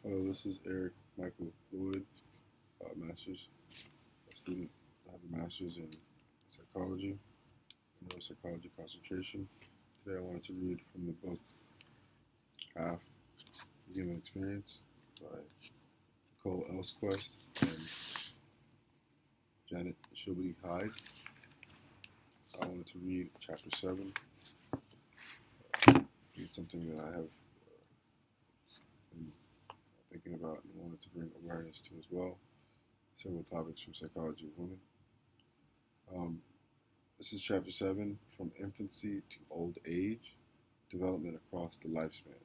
Hello, this is Eric Michael Loyd, master's student. I have a master's in psychology, neuropsychology concentration. Today I wanted to read from the book Half the Human Experience by Nicole and Janet Shibley Hyde. I wanted to read chapter 7. It's something that I have been thinking about and wanted to bring awareness to as well. Several topics from psychology of women. This is chapter 7, From Infancy to Old Age, Development Across the Lifespan.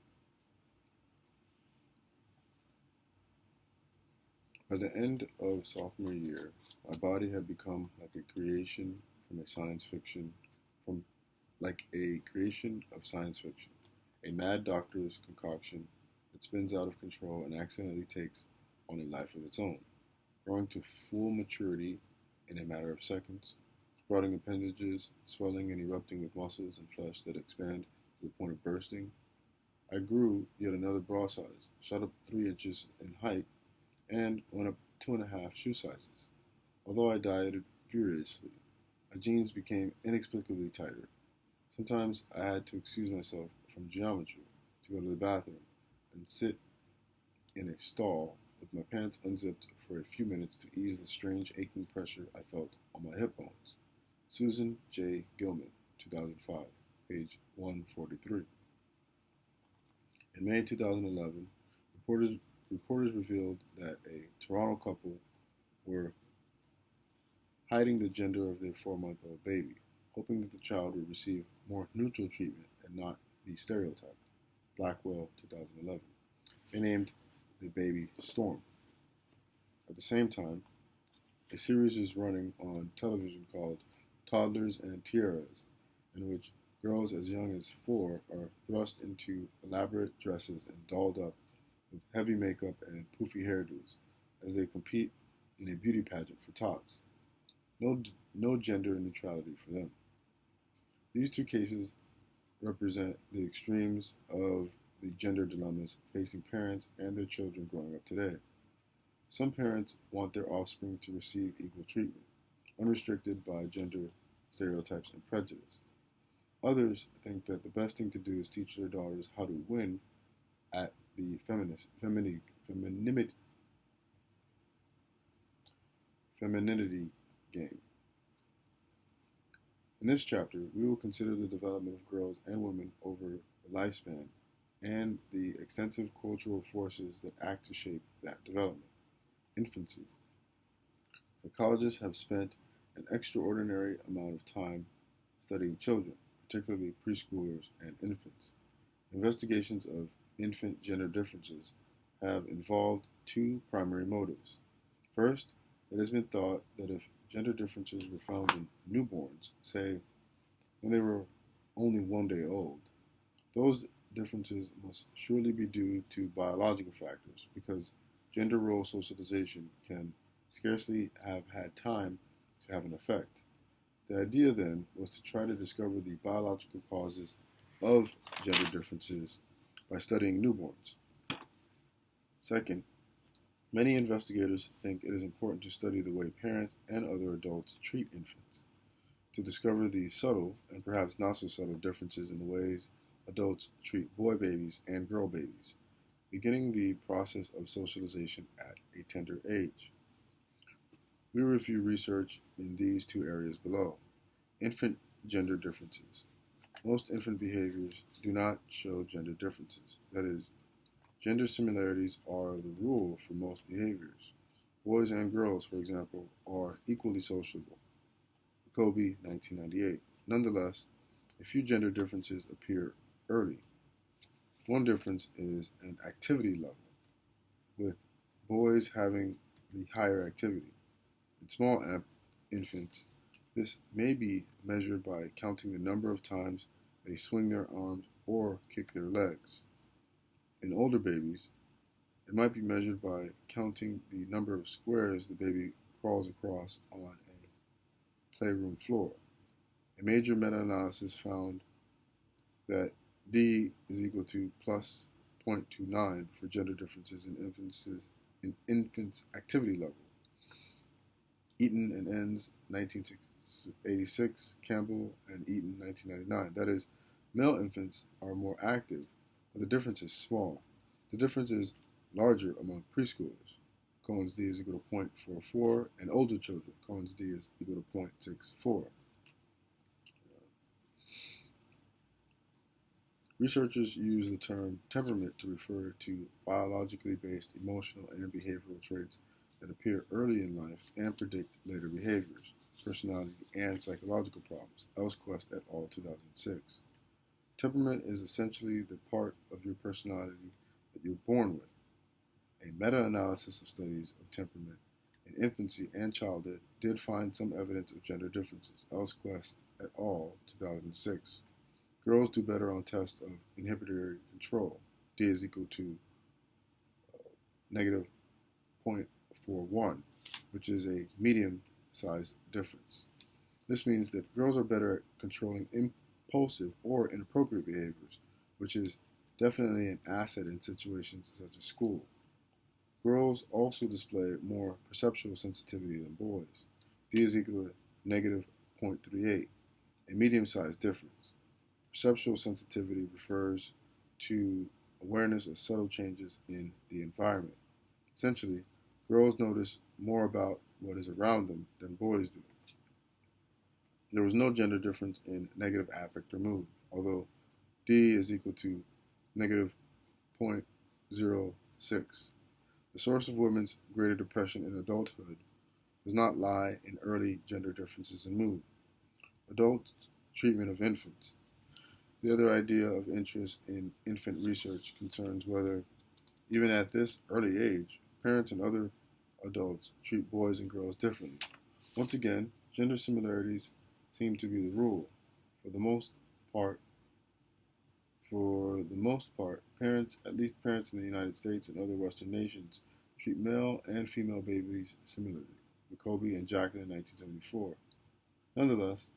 By the end of sophomore year, my body had become like a creation of science fiction, a mad doctor's concoction that spins out of control and accidentally takes on a life of its own, growing to full maturity in a matter of seconds, sprouting appendages, swelling and erupting with muscles and flesh that expand to the point of bursting. I grew yet another bra size, shot up 3 inches in height, and went up 2.5 shoe sizes. Although I dieted furiously, my jeans became inexplicably tighter. Sometimes I had to excuse myself from geometry to go to the bathroom and sit in a stall with my pants unzipped for a few minutes to ease the strange aching pressure I felt on my hip bones. Susan J. Gilman, 2005, page 143. In May 2011, reporters revealed that a Toronto couple were hiding the gender of their 4-month-old baby, hoping that the child would receive more neutral treatment and not be stereotyped. Blackwell, 2011. They named the baby Storm. At the same time, a series is running on television called Toddlers and Tiaras, in which girls as young as 4 are thrust into elaborate dresses and dolled up with heavy makeup and poofy hairdos as they compete in a beauty pageant for tots. No gender neutrality for them. These 2 cases represent the extremes of the gender dilemmas facing parents and their children growing up today. Some parents want their offspring to receive equal treatment, unrestricted by gender stereotypes and prejudice. Others think that the best thing to do is teach their daughters how to win at the femininity game. In this chapter, we will consider the development of girls and women over the lifespan and the extensive cultural forces that act to shape that development. Infancy. Psychologists have spent an extraordinary amount of time studying children, particularly preschoolers and infants. Investigations of infant gender differences have involved 2 primary motives. First, it has been thought that if gender differences were found in newborns, say when they were only 1 day old, those differences must surely be due to biological factors because gender role socialization can scarcely have had time to have an effect. The idea then was to try to discover the biological causes of gender differences by studying newborns. Second, many investigators think it is important to study the way parents and other adults treat infants, to discover the subtle and perhaps not so subtle differences in the ways adults treat boy babies and girl babies, beginning the process of socialization at a tender age. We review research in these 2 areas below. Infant gender differences. Most infant behaviors do not show gender differences. That is, gender similarities are the rule for most behaviors. Boys and girls, for example, are equally sociable. Kobe, 1998. Nonetheless, a few gender differences appear early. One difference is an activity level, with boys having the higher activity. In small infants, this may be measured by counting the number of times they swing their arms or kick their legs. In older babies, it might be measured by counting the number of squares the baby crawls across on a playroom floor. A major meta-analysis found that D is equal to plus 0.29 for gender differences in infants' activity level. Eaton and Enns, 1986, Campbell and Eaton, 1999. That is, male infants are more active, but the difference is small. The difference is larger among preschoolers. Cohen's D is equal to 0.44, and older children, Cohen's D is equal to 0.64. Researchers use the term temperament to refer to biologically based emotional and behavioral traits that appear early in life and predict later behaviors, personality, and psychological problems. Elsquest et al., 2006. Temperament is essentially the part of your personality that you're born with. A meta-analysis of studies of temperament in infancy and childhood did find some evidence of gender differences. Elsquest et al., 2006. Girls do better on tests of inhibitory control. D is equal to negative 0.41, which is a medium-sized difference. This means that girls are better at controlling impulsive or inappropriate behaviors, which is definitely an asset in situations such as school. Girls also display more perceptual sensitivity than boys. D is equal to negative 0.38, a medium-sized difference. Perceptual sensitivity refers to awareness of subtle changes in the environment. Essentially, girls notice more about what is around them than boys do. There was no gender difference in negative affect or mood, although D is equal to negative 0.06. The source of women's greater depression in adulthood does not lie in early gender differences in mood. Adult treatment of infants. The other idea of interest in infant research concerns whether, even at this early age, parents and other adults treat boys and girls differently. Once again, gender similarities seem to be the rule. For the most part, parents, at least parents in the United States and other Western nations, treat male and female babies similarly. Jacoby and Jacqueline, 1974. Nonetheless,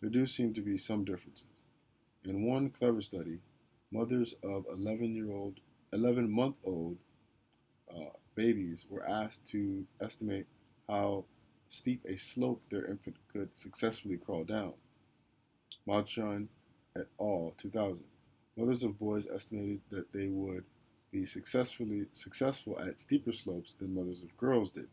there do seem to be some differences. In one clever study, mothers of 11-month-old babies were asked to estimate how steep a slope their infant could successfully crawl down. Madshon et al., 2000. Mothers of boys estimated that they would be successful at steeper slopes than mothers of girls did.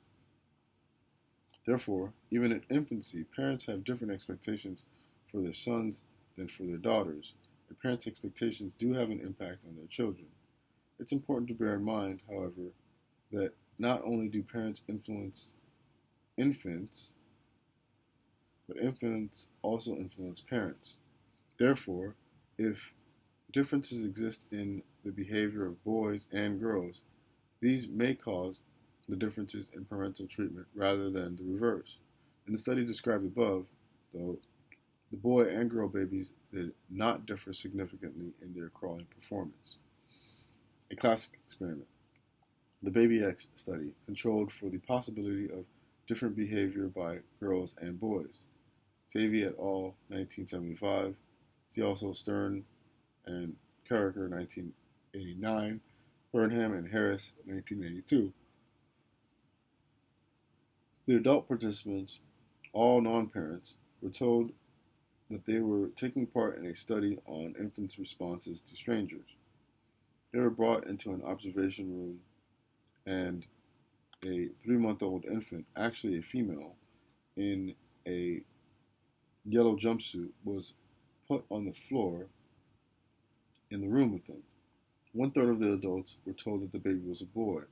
Therefore, even in infancy, parents have different expectations for their sons than for their daughters, and parents' expectations do have an impact on their children. It's important to bear in mind, however, that not only do parents influence infants, but infants also influence parents. Therefore, if differences exist in the behavior of boys and girls, these may cause the differences in parental treatment rather than the reverse. In the study described above, though, the boy and girl babies did not differ significantly in their crawling performance. A classic experiment. The Baby X study controlled for the possibility of different behavior by girls and boys. Savy et al., 1975. See also Stern and Carricker, 1989. Burnham and Harris, 1982. The adult participants, all non-parents, were told that they were taking part in a study on infants' responses to strangers. They were brought into an observation room, and a 3-month-old infant, actually a female, in a yellow jumpsuit, was put on the floor in the room with them. 1/3 of the adults were told that the baby was a boy,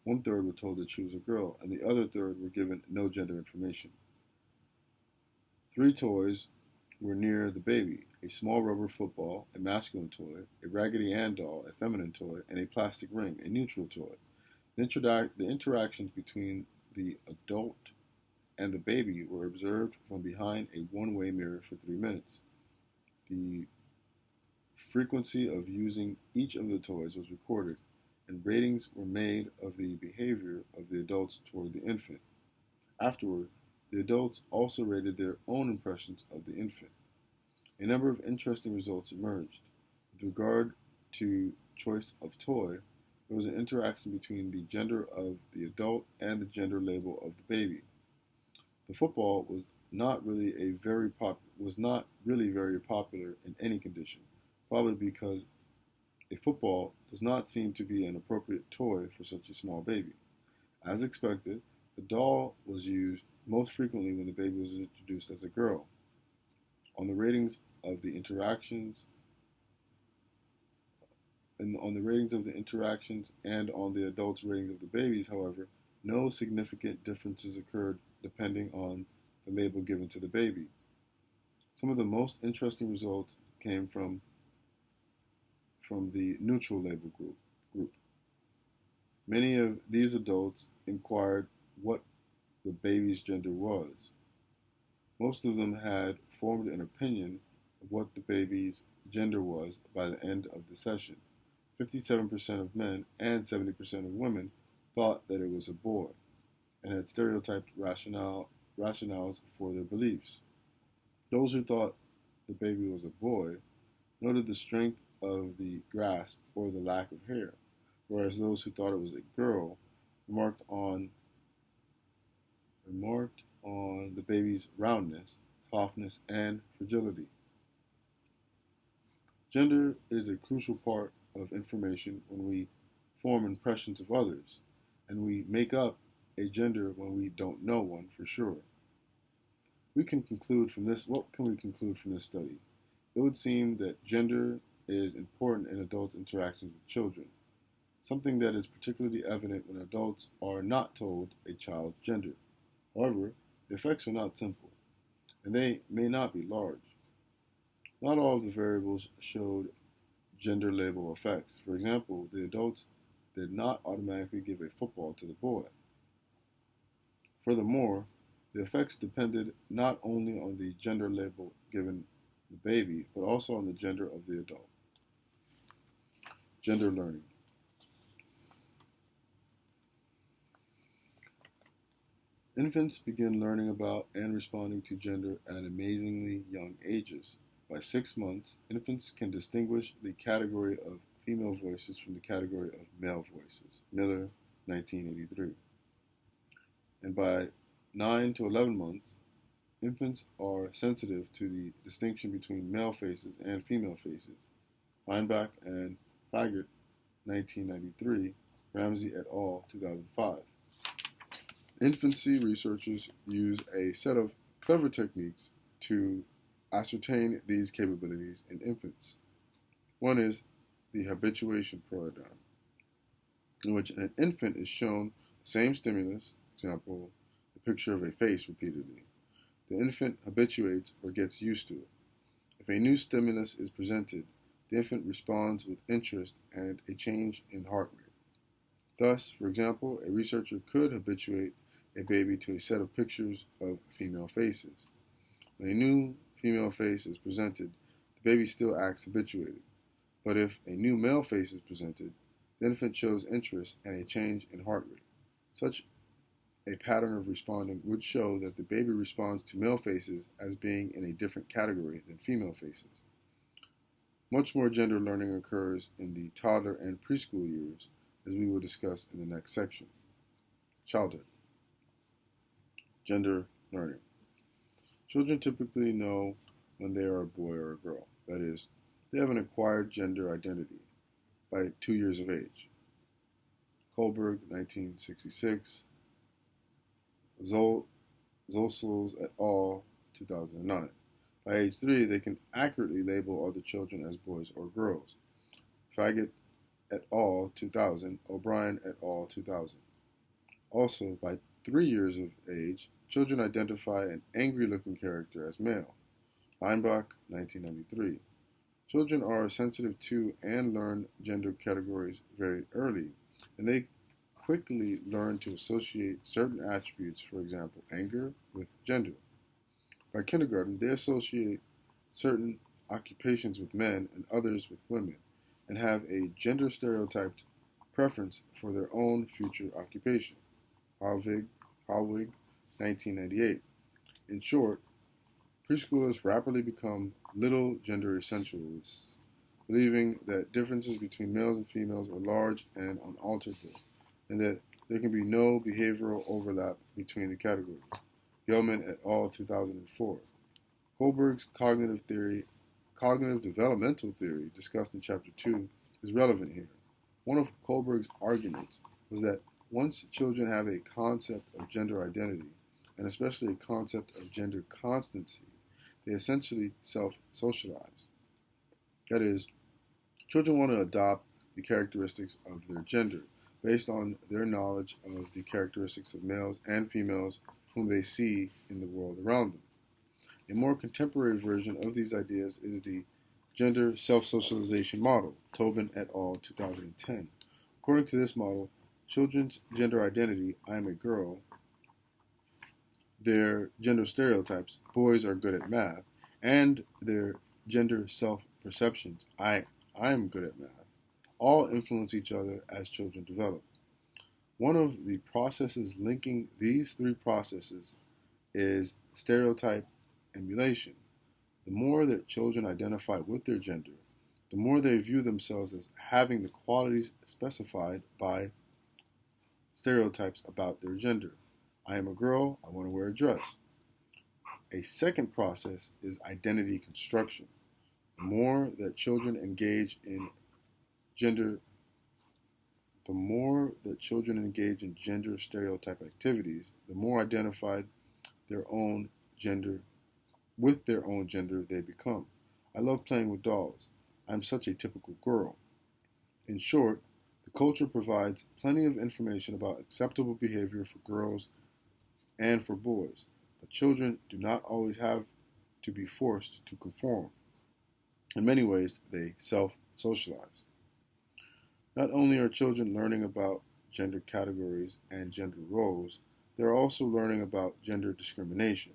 1/3 were told that she was a girl, and the other third were given no gender information. 3 toys were near the baby: a small rubber football, a masculine toy, a Raggedy Ann doll, a feminine toy, and a plastic ring, a neutral toy. The interactions between the adult and the baby were observed from behind a one-way mirror for 3 minutes. The frequency of using each of the toys was recorded, and ratings were made of the behavior of the adults toward the infant. Afterward, the adults also rated their own impressions of the infant. A number of interesting results emerged. With regard to choice of toy, there was an interaction between the gender of the adult and the gender label of the baby. The football was not really very popular in any condition, probably because a football does not seem to be an appropriate toy for such a small baby. As expected, the doll was used most frequently when the baby was introduced as a girl. On the ratings of the interactions and on the ratings of the interactions and on the adults' ratings of the babies, however, no significant differences occurred depending on the label given to the baby. Some of the most interesting results came from the neutral label group. Many of these adults inquired what the baby's gender was. Most of them had formed an opinion of what the baby's gender was by the end of the session. 57% of men and 70% of women thought that it was a boy and had stereotyped rationales for their beliefs. Those who thought the baby was a boy noted the strength of the grasp or the lack of hair, whereas those who thought it was a girl remarked on the baby's roundness, softness, and fragility. Gender is a crucial part of information when we form impressions of others, and we make up a gender when we don't know one for sure. What can we conclude from this study? It would seem that gender is important in adults' interactions with children, something that is particularly evident when adults are not told a child's gender. However, the effects are not simple, and they may not be large. Not all of the variables showed gender label effects. For example, the adults did not automatically give a football to the boy. Furthermore, the effects depended not only on the gender label given the baby, but also on the gender of the adult. Gender learning. Infants begin learning about and responding to gender at amazingly young ages. By 6 months, infants can distinguish the category of female voices from the category of male voices. Miller, 1983. And by 9 to 11 months, infants are sensitive to the distinction between male faces and female faces. Feinbach and Faggett, 1993, Ramsey et al., 2005. Infancy researchers use a set of clever techniques to ascertain these capabilities in infants. One is the habituation paradigm, in which an infant is shown the same stimulus, for example, the picture of a face repeatedly. The infant habituates or gets used to it. If a new stimulus is presented, the infant responds with interest and a change in heart rate. Thus, for example, a researcher could habituate a baby to a set of pictures of female faces. When a new female face is presented, the baby still acts habituated. But if a new male face is presented, the infant shows interest and a change in heart rate. Such a pattern of responding would show that the baby responds to male faces as being in a different category than female faces. Much more gender learning occurs in the toddler and preschool years, as we will discuss in the next section. Childhood. Gender learning. Children typically know when they are a boy or a girl. That is, they have an acquired gender identity by 2 years of age. Kohlberg, 1966. Zolsels et al., 2009. By age 3, they can accurately label other children as boys or girls. Faggett et al., 2000. O'Brien et al., 2000. Also, by 3 years of age, children identify an angry-looking character as male. Feinbach, 1993. Children are sensitive to and learn gender categories very early, and they quickly learn to associate certain attributes, for example, anger, with gender. By kindergarten, they associate certain occupations with men and others with women, and have a gender stereotyped preference for their own future occupation. Hallwig, 1998. In short, preschoolers rapidly become little gender essentialists believing that differences between males and females are large and unalterable, and that there can be no behavioral overlap between the categories. Yeoman et al. 2004. Kohlberg's cognitive developmental theory, discussed in Chapter 2, is relevant here. One of Kohlberg's arguments was that once children have a concept of gender identity, and especially a concept of gender constancy, they essentially self-socialize. That is, children want to adopt the characteristics of their gender based on their knowledge of the characteristics of males and females whom they see in the world around them. A more contemporary version of these ideas is the gender self-socialization model, Tobin et al. 2010. According to this model, children's gender identity, I am a girl, their gender stereotypes, boys are good at math, and their gender self-perceptions, I am good at math, all influence each other as children develop. One of the processes linking these three processes is stereotype emulation. The more that children identify with their gender, the more they view themselves as having the qualities specified by stereotypes about their gender. I am a girl, I want to wear a dress. A second process is identity construction. The more that children engage in gender stereotype activities, the more identified with their own gender they become. I love playing with dolls. I'm such a typical girl. In short, the culture provides plenty of information about acceptable behavior for girls and for boys, but children do not always have to be forced to conform. In many ways, they self-socialize. Not only are children learning about gender categories and gender roles, they are also learning about gender discrimination.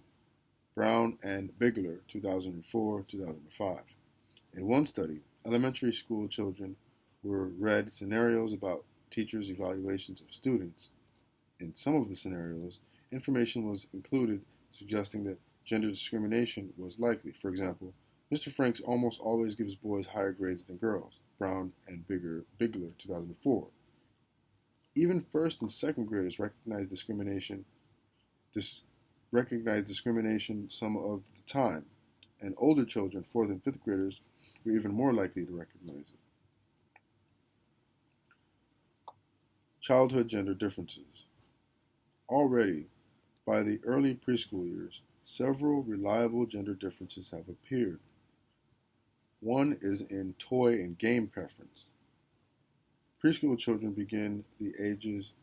Brown and Bigler, 2004-2005. In one study, elementary school children were read scenarios about teachers' evaluations of students. In some of the scenarios, information was included suggesting that gender discrimination was likely. For example, Mr. Franks almost always gives boys higher grades than girls. Brown and Bigler, 2004. Even first and second graders recognize discrimination some of the time, and older children, fourth and fifth graders, were even more likely to recognize it. Childhood gender differences. Already, by the early preschool years, several reliable gender differences have appeared. One is in toy and game preference. Preschool children between the ages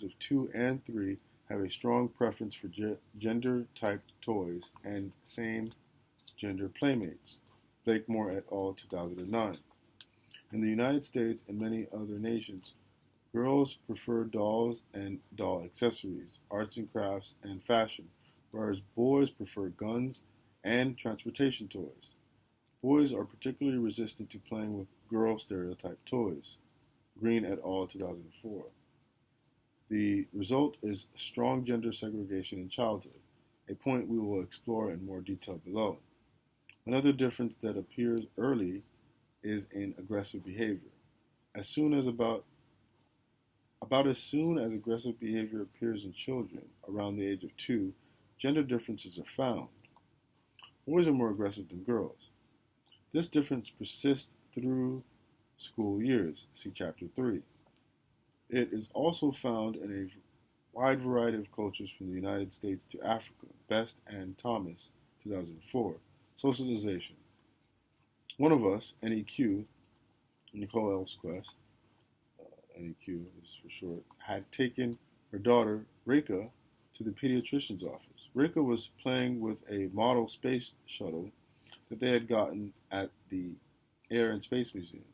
of 2 and 3 have a strong preference for gender-typed toys and same-gender playmates. Blakemore et al. 2009. In the United States and many other nations, girls prefer dolls and doll accessories, arts and crafts, and fashion, whereas boys prefer guns and transportation toys. Boys are particularly resistant to playing with girl stereotype toys. Green et al. 2004. The result is strong gender segregation in childhood, a point we will explore in more detail below. Another difference that appears early is in aggressive behavior. As soon as aggressive behavior appears in children around the age of 2, gender differences are found. Boys are more aggressive than girls. This difference persists through school years, see Chapter 3. It is also found in a wide variety of cultures from the United States to Africa. Best and Thomas, 2004. Socialization. One of us, NEQ, Nicole L's Quest, NEQ is for short, had taken her daughter, Reka, to the pediatrician's office. Reka was playing with a model space shuttle that they had gotten at the Air and Space Museum.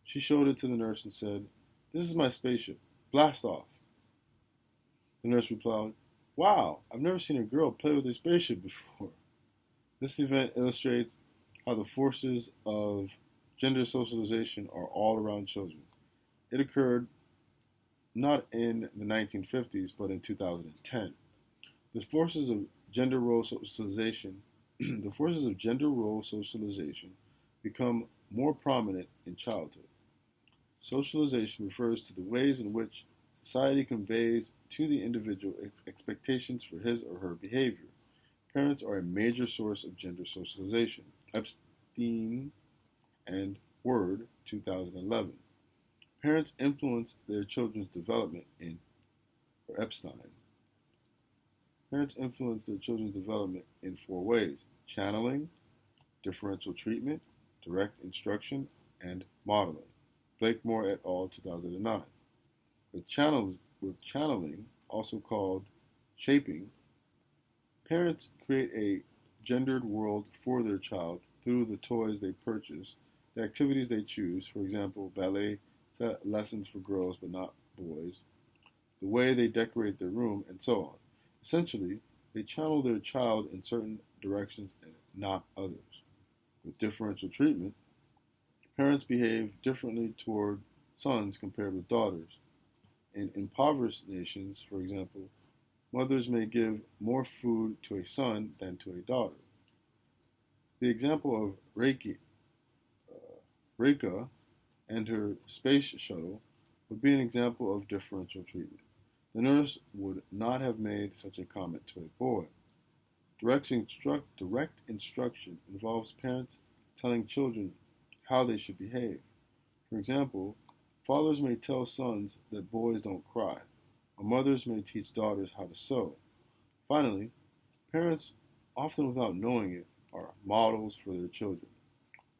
She showed it to the nurse and said, "This is my spaceship. Blast off." The nurse replied, "Wow, I've never seen a girl play with a spaceship before." This event illustrates how the forces of gender socialization are all around children. It occurred not in the 1950s, but in 2010. The forces of gender role socialization become more prominent in childhood. Socialization refers to the ways in which society conveys to the individual expectations for his or her behavior. Parents are a major source of gender socialization. Epstein and Word, 2011. Parents influence their children's development in, or Epstein. Parents influence their children's development in four ways: channeling, differential treatment, direct instruction, and modeling. Blakemore et al., 2009. With channeling, also called shaping, parents create a gendered world for their child through the toys they purchase, the activities they choose, for example, ballet lessons for girls but not boys, the way they decorate their room, and so on. Essentially, they channel their child in certain directions and not others. With differential treatment, parents behave differently toward sons compared with daughters. In impoverished nations, for example, mothers may give more food to a son than to a daughter. The example of Reika and her space shuttle would be an example of differential treatment. The nurse would not have made such a comment to a boy. Direct instruction involves parents telling children how they should behave. For example, fathers may tell sons that boys don't cry, or mothers may teach daughters how to sew. Finally, parents, often without knowing it, are models for their children,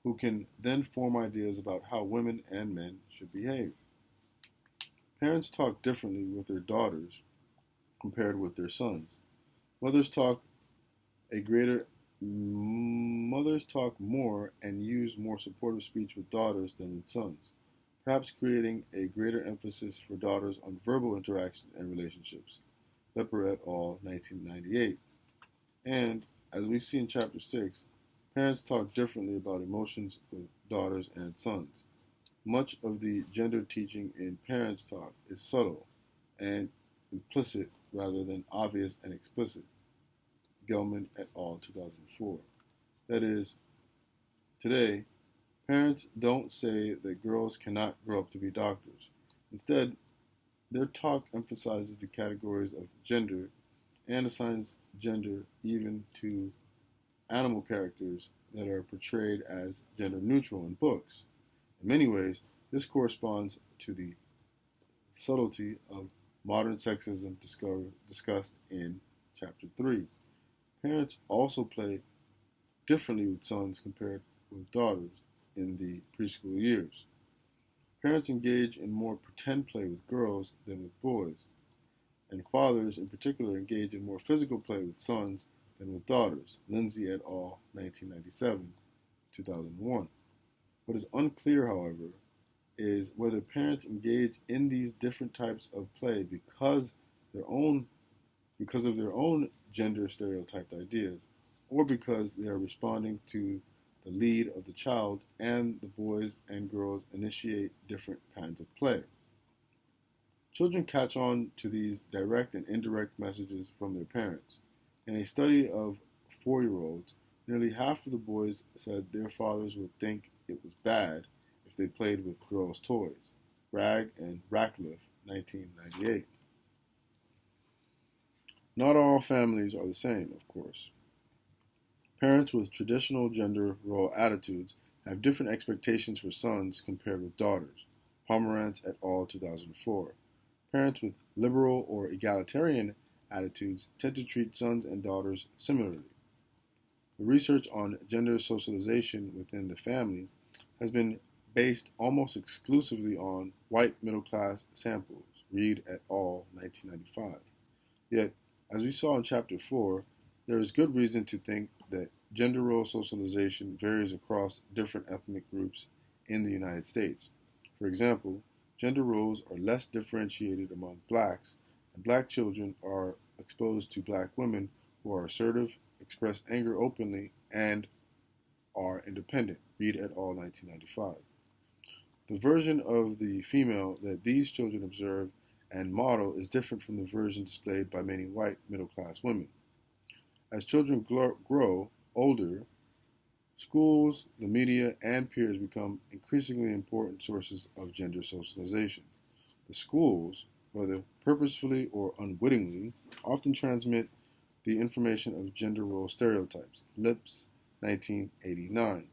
who can then form ideas about how women and men should behave. Parents talk differently with their daughters compared with their sons. Mothers talk a greater Mothers talk more and use more supportive speech with daughters than with sons, perhaps creating a greater emphasis for daughters on verbal interactions and relationships. Lepper et al., 1998. And, as we see in Chapter 6, parents talk differently about emotions with daughters and sons. Much of the gender teaching in Parents Talk is subtle and implicit rather than obvious and explicit. Gelman et al., 2004. That is, today, parents don't say that girls cannot grow up to be doctors. Instead, their talk emphasizes the categories of gender and assigns gender even to animal characters that are portrayed as gender neutral in books. In many ways, this corresponds to the subtlety of modern sexism discussed in Chapter 3. Parents also play differently with sons compared with daughters in the preschool years. Parents engage in more pretend play with girls than with boys, and fathers in particular engage in more physical play with sons than with daughters. Lindsay et al., 1997, 2001. What is unclear, however, is whether parents engage in these different types of play because of their own gender stereotyped ideas, or because they are responding to the lead of the child and the boys and girls initiate different kinds of play. Children catch on to these direct and indirect messages from their parents. In a study of 4-year-olds, nearly half of the boys said their fathers would think it was bad if they played with girls' toys. Bragg and Ratcliffe, 1998. Not all families are the same, of course. Parents with traditional gender role attitudes have different expectations for sons compared with daughters. Pomerantz et al., 2004. Parents with liberal or egalitarian attitudes tend to treat sons and daughters similarly. The research on gender socialization within the family has been based almost exclusively on white middle-class samples. Reed et al., 1995. Yet, as we saw in Chapter 4, there is good reason to think that gender role socialization varies across different ethnic groups in the United States. For example, gender roles are less differentiated among blacks, and black children are exposed to black women who are assertive, express anger openly, and are independent. Reed et al., 1995. The version of the female that these children observe and model is different from the version displayed by many white middle-class women. As children grow older, Schools, the media, and peers become increasingly important sources of gender socialization. The schools, whether purposefully or unwittingly, often transmit the information of gender role stereotypes. Lips, 1989.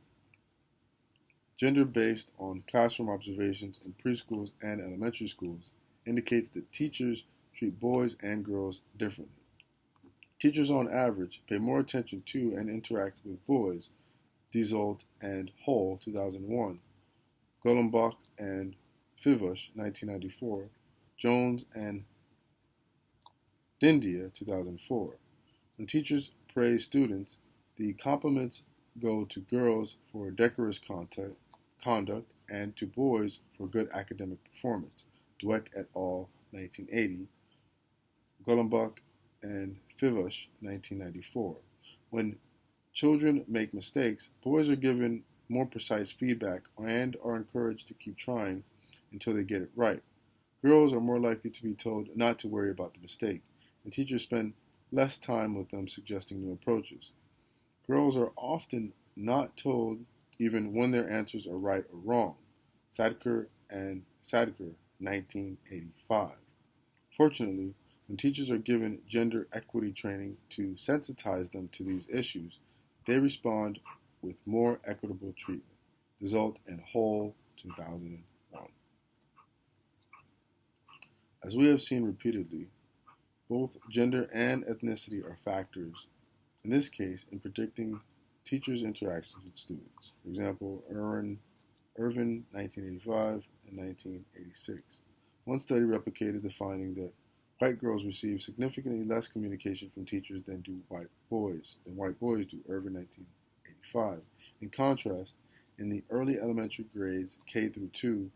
Gender based on classroom observations in preschools and elementary schools indicates that teachers treat boys and girls differently. Teachers on average pay more attention to and interact with boys, Dezolt and Hall, 2001, Gollenbach and Fivush, 1994, Jones and Dindia, 2004. When teachers praise students, the compliments go to girls for decorous conduct and to boys for good academic performance. Dweck et al., 1980, Gollenbach and Fivush, 1994. When children make mistakes, boys are given more precise feedback and are encouraged to keep trying until they get it right. Girls are more likely to be told not to worry about the mistake, and teachers spend less time with them suggesting new approaches. Girls are often not told even when their answers are right or wrong. Sadker and Sadker, 1985. Fortunately, when teachers are given gender equity training to sensitize them to these issues, they respond with more equitable treatment. Result in Whole, 2001. As we have seen repeatedly, both gender and ethnicity are factors, in this case, in predicting teachers' interactions with students. For example, Irvin, 1985 and 1986. One study replicated the finding that white girls receive significantly less communication from teachers than white boys do, Irvin, 1985. In contrast, in the early elementary grades, K through 2,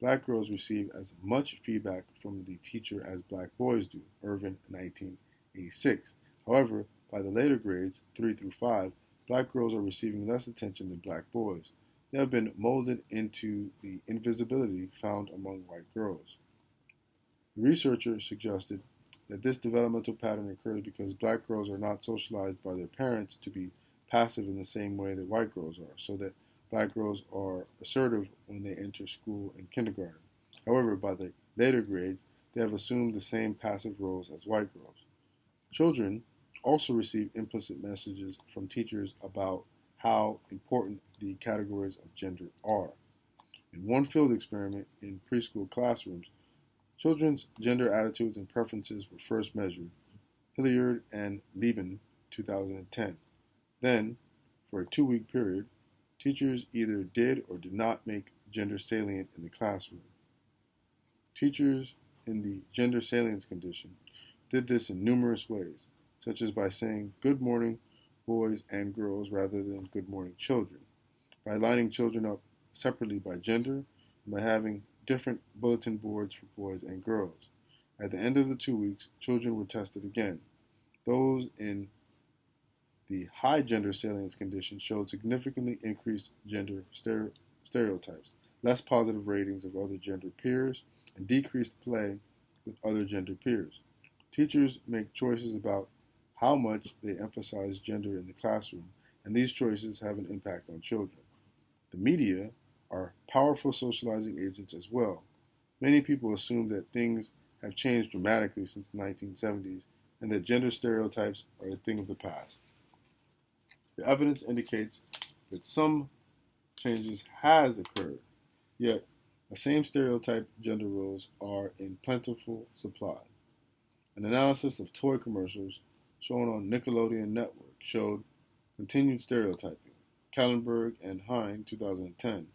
black girls receive as much feedback from the teacher as black boys do, Irvin, 1986. However, by the later grades, 3 through 5, black girls are receiving less attention than black boys. They have been molded into the invisibility found among white girls. The researcher suggested that this developmental pattern occurs because black girls are not socialized by their parents to be passive in the same way that white girls are, so that black girls are assertive when they enter school and kindergarten. However, by the later grades, they have assumed the same passive roles as white girls. Children also receive implicit messages from teachers about how important the categories of gender are. In one field experiment in preschool classrooms, children's gender attitudes and preferences were first measured, Hilliard and Lieben, 2010. Then, for a 2-week period, teachers either did or did not make gender salient in the classroom. Teachers in the gender salience condition did this in numerous ways, such as by saying good morning boys and girls rather than good morning children, by lining children up separately by gender, and by having different bulletin boards for boys and girls. At the end of the 2 weeks, children were tested again. Those in the high gender salience condition showed significantly increased gender stereotypes, less positive ratings of other gender peers, and decreased play with other gender peers. Teachers make choices about how much they emphasize gender in the classroom, and these choices have an impact on children. The media are powerful socializing agents as well. Many people assume that things have changed dramatically since the 1970s and that gender stereotypes are a thing of the past. The evidence indicates that some changes has occurred, yet the same stereotype gender roles are in plentiful supply. An analysis of toy commercials shown on Nickelodeon Network showed continued stereotyping. Kallenberg and Hyde, 2010.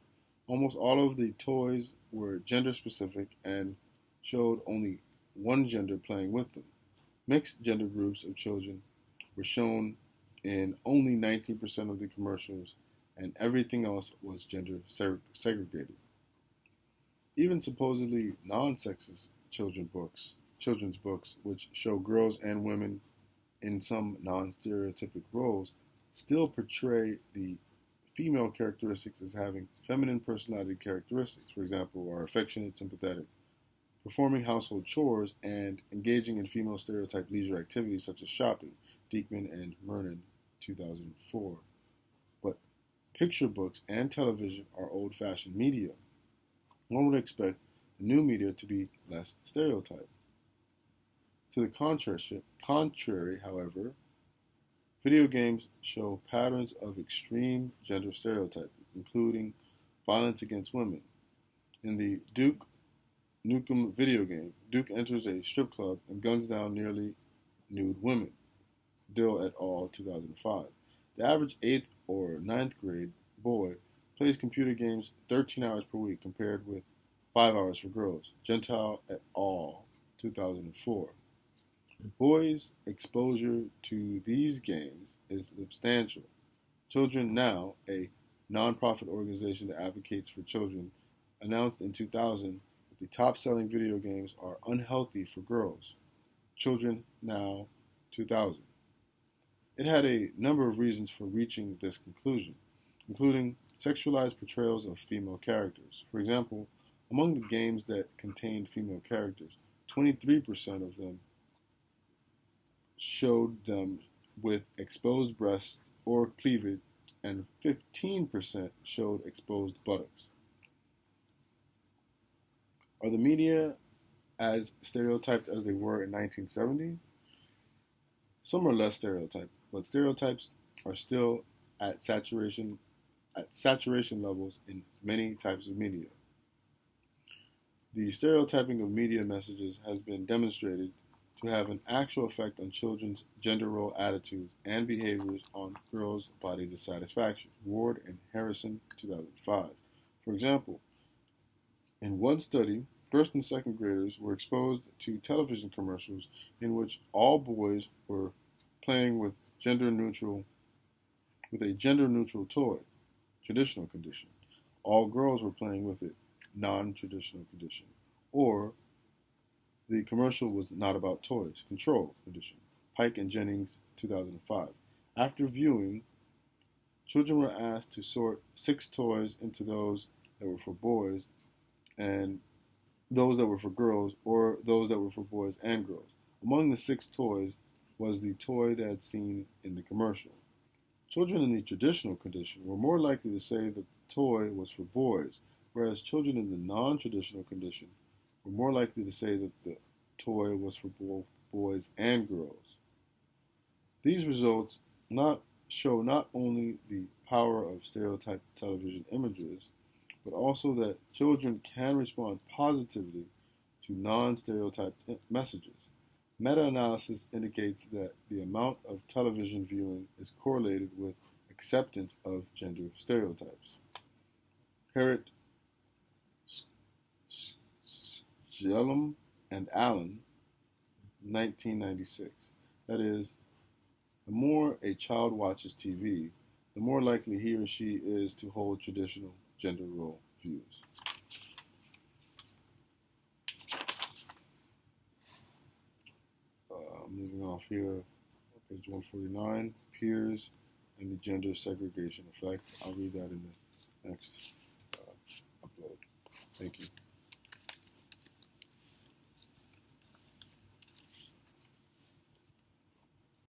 Almost all of the toys were gender specific and showed only one gender playing with them. Mixed gender groups of children were shown in only 19% of the commercials, and everything else was gender segregated. Even supposedly non-sexist children's books, which show girls and women in some non-stereotypic roles, still portray the female characteristics as having feminine personality characteristics. For example, are affectionate, sympathetic, performing household chores, and engaging in female stereotype leisure activities such as shopping, Diekman and Mernon, 2004. But Picture books and television are old-fashioned media. One would expect the new media to be less stereotyped. To the contrary, however, video games show patterns of extreme gender stereotyping, including violence against women. In the Duke Nukem video game, Duke enters a strip club and guns down nearly nude women. Dill et al., 2005. The average 8th or ninth grade boy plays computer games 13 hours per week compared with 5 hours for girls. Gentile et al., 2004. Boys' exposure to these games is substantial. Children Now, a nonprofit organization that advocates for children, announced in 2000 that the top-selling video games are unhealthy for girls. Children Now, 2000. It had a number of reasons for reaching this conclusion, including sexualized portrayals of female characters. For example, among the games that contained female characters, 23% of them showed them with exposed breasts or cleavage, and 15% showed exposed buttocks. Are the media as stereotyped as they were in 1970? Some are less stereotyped, but stereotypes are still at saturation levels in many types of media. The stereotyping of media messages has been demonstrated to have an actual effect on children's gender role attitudes and behaviors on girls' body dissatisfaction. Ward and Harrison, 2005. For example, in one study, first and second graders were exposed to television commercials in which all boys were playing with a gender-neutral toy, traditional condition. All girls were playing with it, non-traditional condition. Or the commercial was not about toys, control condition. Pike and Jennings, 2005. After viewing, children were asked to sort 6 toys into those that were for boys and those that were for girls, or those that were for boys and girls. Among the 6 toys was the toy they had seen in the commercial. Children in the traditional condition were more likely to say that the toy was for boys, whereas children in the non-traditional condition were more likely to say that the toy was for both boys and girls. These results show not only the power of stereotyped television images, but also that children can respond positively to non-stereotyped messages. Meta-analysis indicates that the amount of television viewing is correlated with acceptance of gender stereotypes. Harriet, Jellum, and Allen, 1996. That is, the more a child watches TV, the more likely he or she is to hold traditional gender role views. Moving off here, page 149, peers and the gender segregation effect. I'll read that in the next upload. Thank you.